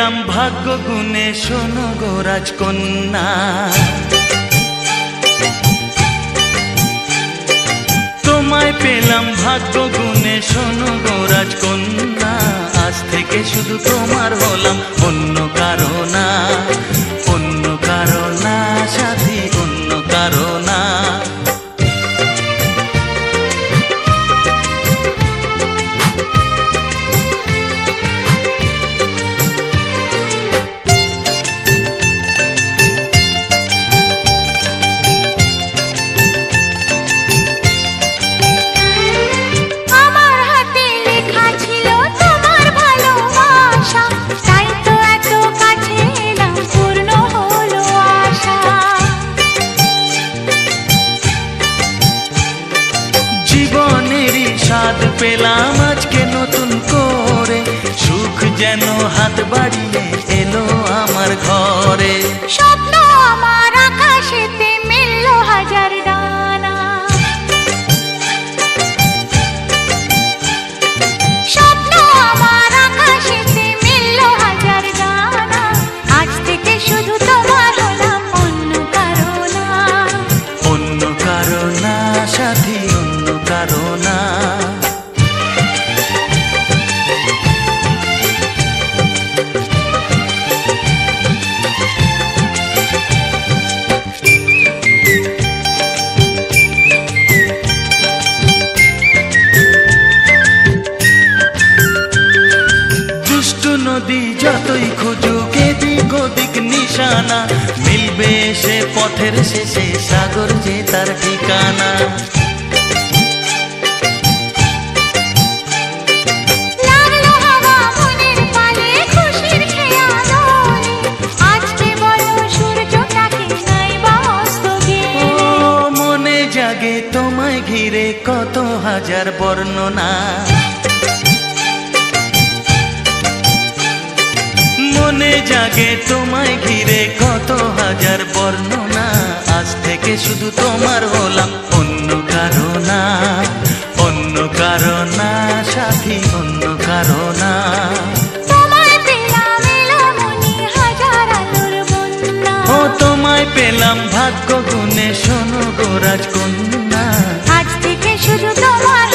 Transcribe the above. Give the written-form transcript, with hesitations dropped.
পেলাম ভাগ্য গুণে, শোনো গো রাজকন্যা। তোমায় পেলাম ভাগ্য গুণে, শোনো গো রাজকন্যা। আজ থেকে শুধু তোমার হলাম, অন্য কারো না, অন্য কারো না সাথী, অন্য কারো না। স্বাদ পেলাম আজকে নতুন করে, সুখ যেন হাত বাড়িয়ে এলো আমার ঘরে। স্বপ্ন আমার আকাশেতে মেললো হাজার ডানা, স্বপ্ন আমার আকাশেতে মেললো হাজার ডানা। আজ থেকে শুধু তোমার হলাম, অন্য কারো না, অন্য কারো না সাথী, অন্য কারো না। নদী যতই খুঁজুক এদিক ওদিক নিশানা, মিলবে সে পথের শেষে সাগর যে তার ঠিকানা। লাগলো হাওয়া মনের পালে খুশির খেয়ালে, আজকে বলো সূর্যটাকে নাই বা অস্ত গেলে। ও মনে জাগে তোমায় ঘিরে কত হাজার বর্ণনা, মনে জাগে তোমায় ঘিরে কত হাজার বর্ণনা। আজ থেকে শুধু তোমার হলাম, অন্য কারো না, অন্য কারো না সাথী, অন্য কারো না। তোমায় পেলাম এলো মনে হাজার আলোর বন্যা, ও তোমায় পেলাম ভাগ্য গুণে, শোনো গো রাজকন্যা। আজ থেকে শুধু তোমার